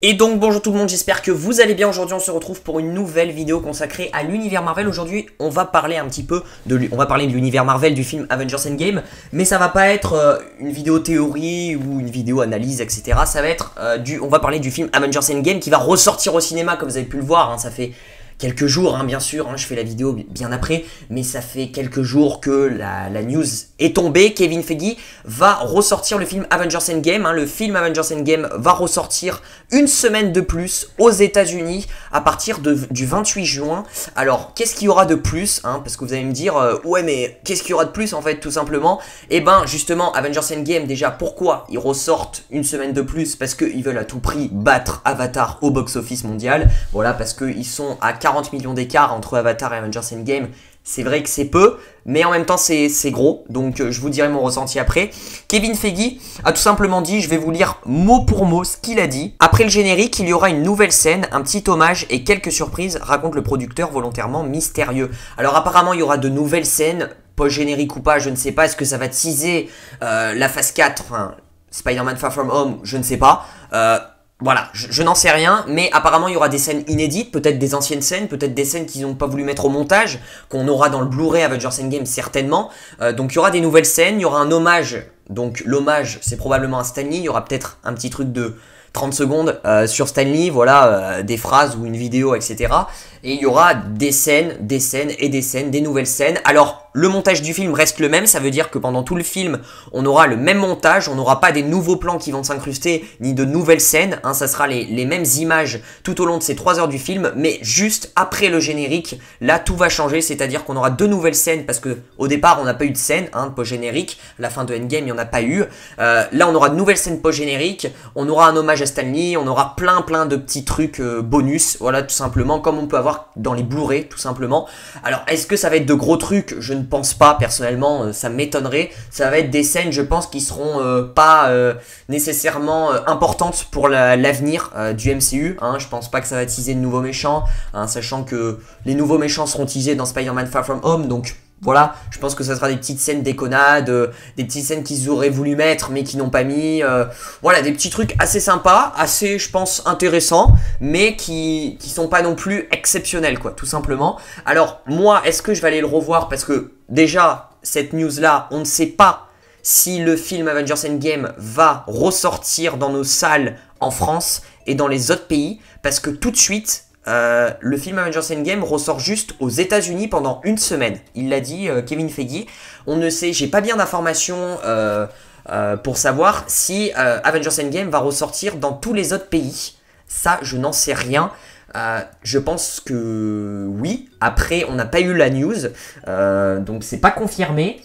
Et donc bonjour tout le monde, j'espère que vous allez bien. Aujourd'hui on se retrouve pour une nouvelle vidéo consacrée à l'univers Marvel. Aujourd'hui on va parler un petit peu de l'univers Marvel du film Avengers Endgame. Mais ça va pas être une vidéo théorie ou une vidéo analyse, etc. Ça va être on va parler du film Avengers Endgame qui va ressortir au cinéma, comme vous avez pu le voir, hein. Ça fait quelques jours, bien sûr, je fais la vidéo bien après, mais ça fait quelques jours que la news est tombée. Kevin Feige va ressortir le film Avengers Endgame. Le film Avengers Endgame va ressortir une semaine de plus aux États-Unis à partir du 28 juin. Alors, qu'est-ce qu'il y aura de plus, parce que vous allez me dire, ouais, mais qu'est-ce qu'il y aura de plus en fait, tout simplement? Et ben, justement, Avengers Endgame, déjà, pourquoi ils ressortent une semaine de plus? Parce qu'ils veulent à tout prix battre Avatar au box-office mondial. Voilà, parce qu'ils sont à 40 millions d'écart entre Avatar et Avengers Endgame. C'est vrai que c'est peu, mais en même temps c'est gros, donc je vous dirai mon ressenti après. Kevin Feige a tout simplement dit, je vais vous lire mot pour mot ce qu'il a dit. Après le générique, il y aura une nouvelle scène, un petit hommage et quelques surprises, raconte le producteur volontairement mystérieux. Alors apparemment il y aura de nouvelles scènes, post-générique ou pas, je ne sais pas. Est-ce que ça va teaser la phase 4, enfin Spider-Man Far From Home, je ne sais pas. Voilà, je n'en sais rien, mais apparemment il y aura des scènes inédites, peut-être des anciennes scènes, peut-être des scènes qu'ils n'ont pas voulu mettre au montage, qu'on aura dans le Blu-ray Avengers Endgame certainement. Donc il y aura des nouvelles scènes, il y aura un hommage, donc l'hommage c'est probablement à Stan Lee, il y aura peut-être un petit truc de 30 secondes sur Stan Lee, voilà, des phrases ou une vidéo, etc. Et il y aura des scènes, des nouvelles scènes. Alors, le montage du film reste le même, ça veut dire que pendant tout le film, on aura le même montage, on n'aura pas des nouveaux plans qui vont s'incruster, ni de nouvelles scènes, ça sera les mêmes images tout au long de ces 3 heures du film, mais juste après le générique, là tout va changer, c'est-à-dire qu'on aura 2 nouvelles scènes, parce que au départ on n'a pas eu de scène, post-générique, la fin de Endgame il n'y en a pas eu, là on aura de nouvelles scènes post-générique, on aura un hommage à Stan Lee, on aura plein de petits trucs bonus, voilà tout simplement, comme on peut avoir dans les Blu-ray tout simplement. Alors est-ce que ça va être de gros trucs? Je ne pense pas personnellement, ça m'étonnerait. Ça va être des scènes je pense qui seront pas nécessairement importantes pour l'avenir du MCU, je pense pas que ça va teaser de nouveaux méchants, sachant que les nouveaux méchants seront teasés dans Spider-Man Far From Home, donc voilà, je pense que ça sera des petites scènes déconnades, des petites scènes qu'ils auraient voulu mettre mais qui n'ont pas mis. Voilà, des petits trucs assez sympas, assez, je pense, intéressants, mais qui sont pas non plus exceptionnels, quoi, tout simplement. Alors, moi, est-ce que je vais aller le revoir? Parce que, déjà, cette news-là, on ne sait pas si le film Avengers Endgame va ressortir dans nos salles en France et dans les autres pays, parce que tout de suite... le film Avengers Endgame ressort juste aux États-Unis pendant une semaine. Il l'a dit, Kevin Feige. On ne sait, j'ai pas bien d'informations pour savoir si Avengers Endgame va ressortir dans tous les autres pays. Ça, je n'en sais rien. Je pense que oui. Après, on n'a pas eu la news, donc c'est pas confirmé.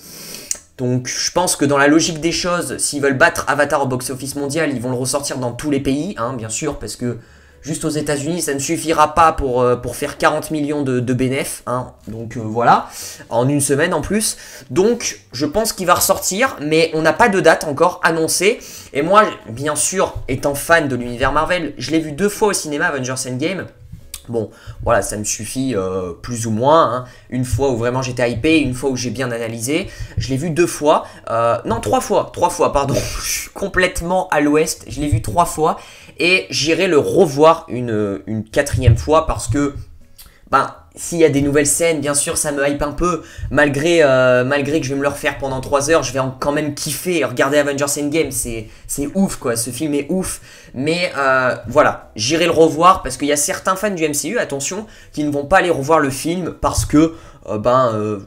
Donc je pense que dans la logique des choses, s'ils veulent battre Avatar au box-office mondial, ils vont le ressortir dans tous les pays, bien sûr, parce que juste aux États-Unis, ça ne suffira pas pour faire 40 millions de bénéfices, donc voilà, en une semaine en plus. Donc je pense qu'il va ressortir, mais on n'a pas de date encore annoncée. Et moi, bien sûr, étant fan de l'univers Marvel, je l'ai vu 2 fois au cinéma, Avengers Endgame. Bon, voilà, ça me suffit plus ou moins. Une fois où vraiment j'étais hypé, une fois où j'ai bien analysé. Je l'ai vu 2 fois. Non, 3 fois. 3 fois, pardon. Je suis complètement à l'ouest. Je l'ai vu 3 fois. Et j'irai le revoir une 4e fois parce que, s'il y a des nouvelles scènes, bien sûr, ça me hype un peu. Malgré que je vais me le refaire pendant 3 heures, je vais quand même kiffer. Regarder Avengers Endgame, c'est ouf, quoi. Ce film est ouf. Mais voilà, j'irai le revoir parce qu'il y a certains fans du MCU, attention, qui ne vont pas aller revoir le film parce que,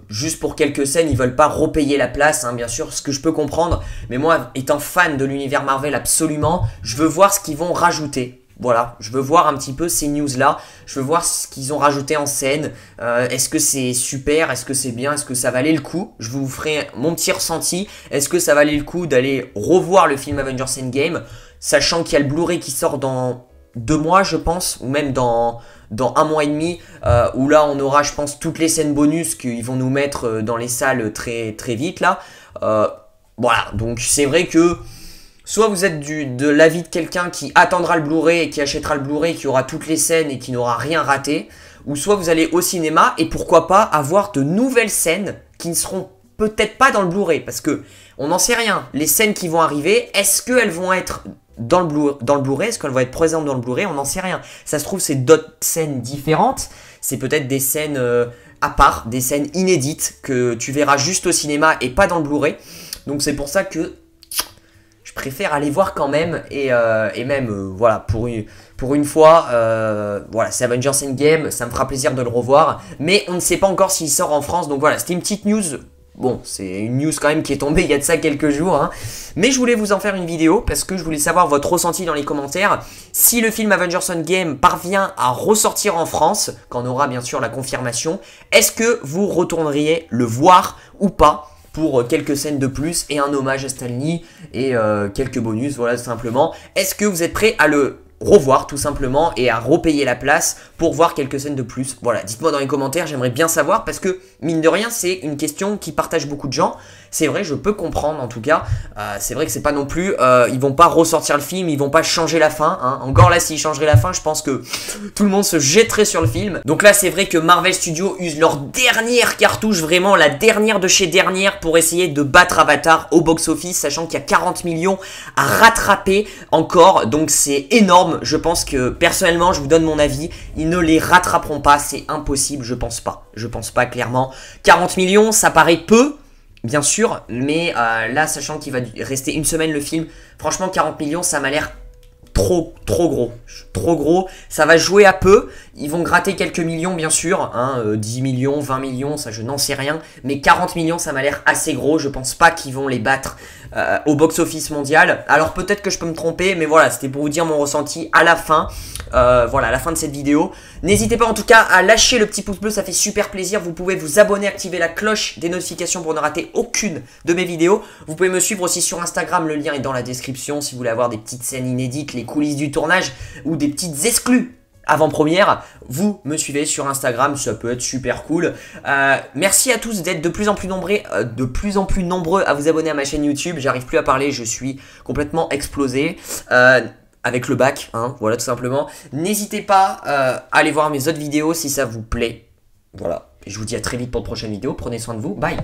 juste pour quelques scènes, ils veulent pas repayer la place, bien sûr, ce que je peux comprendre. Mais moi, étant fan de l'univers Marvel absolument, je veux voir ce qu'ils vont rajouter. Voilà, je veux voir un petit peu ces news-là, je veux voir ce qu'ils ont rajouté en scène, est-ce que c'est super, est-ce que c'est bien, est-ce que ça valait le coup? Je vous ferai mon petit ressenti, est-ce que ça valait le coup d'aller revoir le film Avengers Endgame, sachant qu'il y a le Blu-ray qui sort dans 2 mois, je pense, ou même dans 1 mois et demi, où là on aura, je pense, toutes les scènes bonus qu'ils vont nous mettre dans les salles très, très vite, là. Voilà, donc c'est vrai que... Soit vous êtes de l'avis de quelqu'un qui attendra le Blu-ray et qui achètera le Blu-ray, qui aura toutes les scènes et qui n'aura rien raté. Ou soit vous allez au cinéma et pourquoi pas avoir de nouvelles scènes qui ne seront peut-être pas dans le Blu-ray. Parce que on n'en sait rien. Les scènes qui vont arriver, est-ce qu'elles vont être dans le Blu-ray? Est-ce qu'elle va être présente dans le Blu-ray? On n'en sait rien. Ça se trouve, c'est d'autres scènes différentes. C'est peut-être des scènes à part, des scènes inédites que tu verras juste au cinéma et pas dans le Blu-ray. Donc c'est pour ça que je préfère aller voir quand même. Et même, voilà, pour une fois, voilà, c'est Avengers Endgame, ça me fera plaisir de le revoir. Mais on ne sait pas encore s'il sort en France. Donc voilà, c'était une petite news. Bon, c'est une news quand même qui est tombée il y a de ça quelques jours, hein. Mais je voulais vous en faire une vidéo parce que je voulais savoir votre ressenti dans les commentaires. Si le film Avengers Endgame parvient à ressortir en France, quand on aura bien sûr la confirmation, est-ce que vous retourneriez le voir ou pas pour quelques scènes de plus et un hommage à Stan Lee et quelques bonus, voilà, tout simplement. Est-ce que vous êtes prêts à le revoir tout simplement et à repayer la place pour voir quelques scènes de plus? Voilà, dites-moi dans les commentaires, j'aimerais bien savoir parce que mine de rien c'est une question qui partage beaucoup de gens. C'est vrai, je peux comprendre en tout cas. C'est vrai que c'est pas non plus, ils vont pas ressortir le film, ils vont pas changer la fin, hein. Encore là, s'ils changeraient la fin, je pense que tout le monde se jetterait sur le film. Donc là, c'est vrai que Marvel Studios use leur dernière cartouche, vraiment la dernière de chez dernière, pour essayer de battre Avatar au box-office, sachant qu'il y a 40 millions à rattraper encore. Donc c'est énorme. Je pense que personnellement, je vous donne mon avis, ils ne les rattraperont pas, c'est impossible, je pense pas. Je pense pas clairement. 40 millions, ça paraît peu. Bien sûr, mais là, sachant qu'il va rester une semaine le film, franchement, 40 millions, ça m'a l'air trop gros. Trop gros, ça va jouer à peu. Ils vont gratter quelques millions, bien sûr, hein, 10 millions, 20 millions, ça je n'en sais rien. Mais 40 millions, ça m'a l'air assez gros. Je pense pas qu'ils vont les battre au box-office mondial. Alors peut-être que je peux me tromper, mais voilà, c'était pour vous dire mon ressenti à la fin. Voilà, à la fin de cette vidéo. N'hésitez pas en tout cas à lâcher le petit pouce bleu, ça fait super plaisir. Vous pouvez vous abonner, activer la cloche des notifications pour ne rater aucune de mes vidéos. Vous pouvez me suivre aussi sur Instagram, le lien est dans la description si vous voulez avoir des petites scènes inédites, les coulisses du tournage ou des petites exclus avant-première. Vous me suivez sur Instagram, ça peut être super cool. Merci à tous d'être de plus en plus nombreux à vous abonner à ma chaîne YouTube. J'arrive plus à parler, je suis complètement explosé. Avec le bac, hein, voilà tout simplement. N'hésitez pas à aller voir mes autres vidéos si ça vous plaît. Voilà, et je vous dis à très vite pour de prochaines vidéos. Prenez soin de vous, bye.